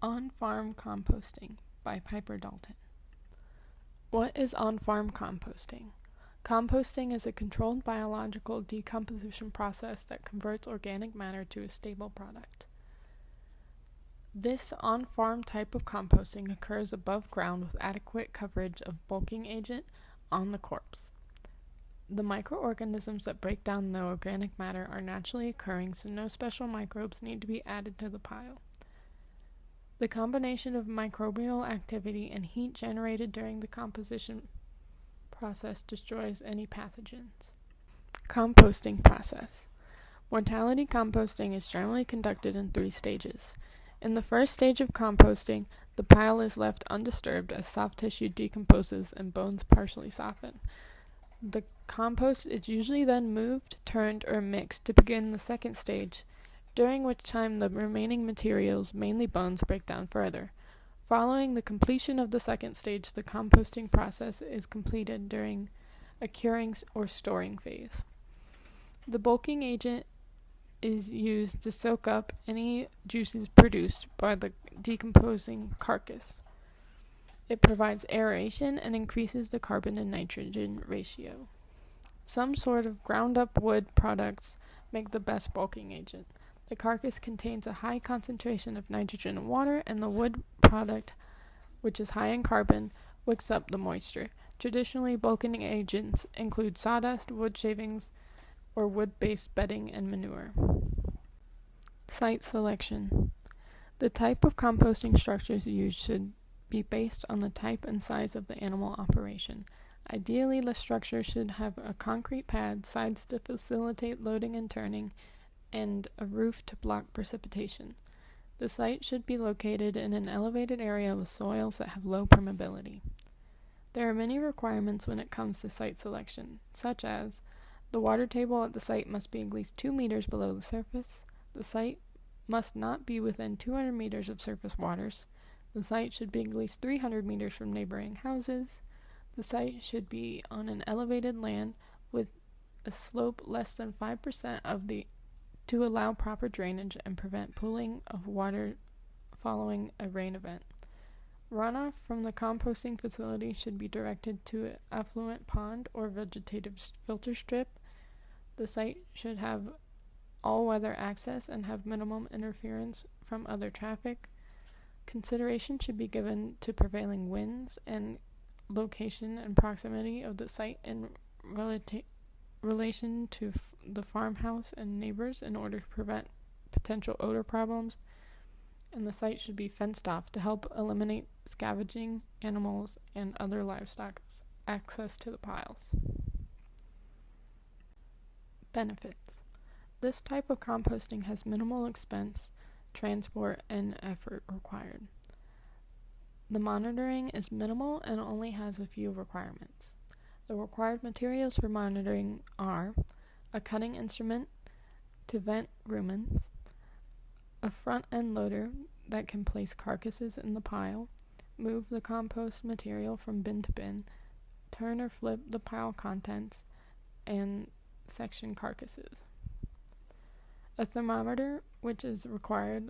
On-farm composting by Piper Dalton. What is on-farm composting? Composting is a controlled biological decomposition process that converts organic matter to a stable product. This on-farm type of composting occurs above ground with adequate coverage of bulking agent on the corpse. The microorganisms that break down the organic matter are naturally occurring, so no special microbes need to be added to the pile. The combination of microbial activity and heat generated during the composition process destroys any pathogens. Composting process. Mortality composting is generally conducted in 3 stages. In the first stage of composting, the pile is left undisturbed as soft tissue decomposes and bones partially soften. The compost is usually then moved, turned, or mixed to begin the second stage, during which time the remaining materials, mainly bones, break down further. Following the completion of the second stage, the composting process is completed during a curing or storing phase. The bulking agent is used to soak up any juices produced by the decomposing carcass. It provides aeration and increases the carbon and nitrogen ratio. Some sort of ground-up wood products make the best bulking agent. The carcass contains a high concentration of nitrogen and water, and the wood product, which is high in carbon, wicks up the moisture. Traditionally, bulking agents include sawdust, wood shavings, or wood-based bedding and manure. Site selection. The type of composting structures used should be based on the type and size of the animal operation. Ideally, the structure should have a concrete pad, sides to facilitate loading and turning, and a roof to block precipitation. The site should be located in an elevated area with soils that have low permeability. There are many requirements when it comes to site selection, such as the water table at the site must be at least 2 meters below the surface. The site must not be within 200 meters of surface waters. The site should be at least 300 meters from neighboring houses. The site should be on an elevated land with a slope less than 5% of the to allow proper drainage and prevent pooling of water following a rain event. Runoff from the composting facility should be directed to an affluent pond or vegetative filter strip. The site should have all-weather access and have minimum interference from other traffic. Consideration should be given to prevailing winds and location and proximity of the site in relation to the farmhouse and neighbors in order to prevent potential odor problems, and the site should be fenced off to help eliminate scavenging animals and other livestock's access to the piles. Benefits. This type of composting has minimal expense, transport, and effort required. The monitoring is minimal and only has a few requirements. The required materials for monitoring are a cutting instrument to vent rumens, a front-end loader that can place carcasses in the pile, move the compost material from bin to bin, turn or flip the pile contents, and section carcasses. A thermometer, which is required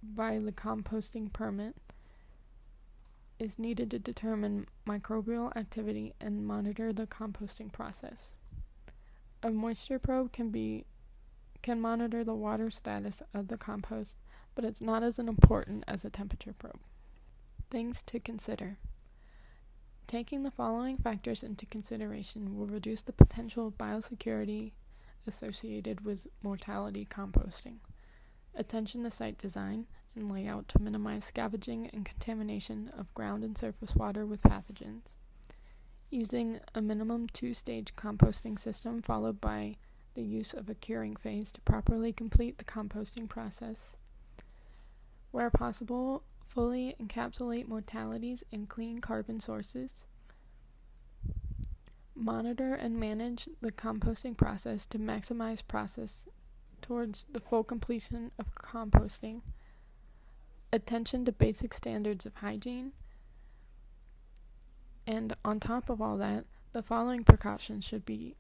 by the composting permit, is needed to determine microbial activity and monitor the composting process. A moisture probe can monitor the water status of the compost, but it's not as important as a temperature probe. Things to consider. Taking the following factors into consideration will reduce the potential of biosecurity associated with mortality composting. Attention to site design and layout to minimize scavenging and contamination of ground and surface water with pathogens. Using a minimum 2-stage composting system followed by the use of a curing phase to properly complete the composting process. Where possible, fully encapsulate mortalities in clean carbon sources. Monitor and manage the composting process to maximize process towards the full completion of composting. Attention to basic standards of hygiene. And on top of all that, the following precautions should be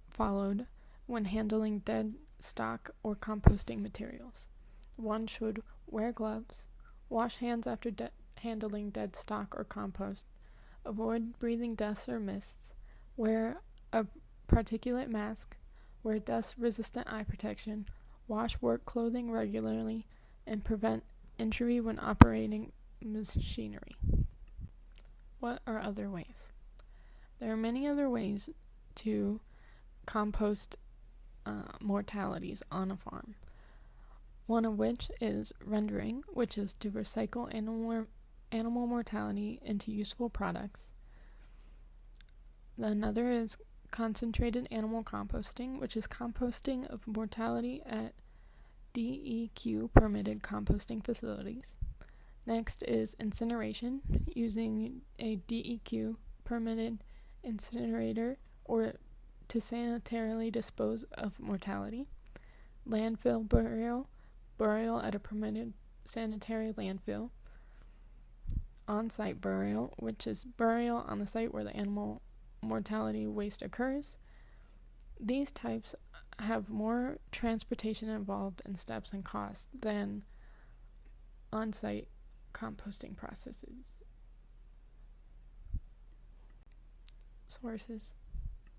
followed when handling dead stock or composting materials. One should wear gloves, wash hands after handling dead stock or compost, avoid breathing dust or mists, wear a particulate mask, wear dust-resistant eye protection, wash work clothing regularly, and prevent injury when operating machinery. What are other ways? There are many other ways to compost mortalities on a farm. One of which is rendering, which is to recycle animal mortality into useful products. Another is concentrated animal composting, which is composting of mortality at DEQ permitted composting facilities. Next is incineration, using a DEQ permitted incinerator or to sanitarily dispose of mortality. Landfill burial at a permitted sanitary landfill. On-site burial, which is burial on the site where the animal mortality waste occurs. These types have more transportation involved in steps and costs than on-site composting processes. Sources: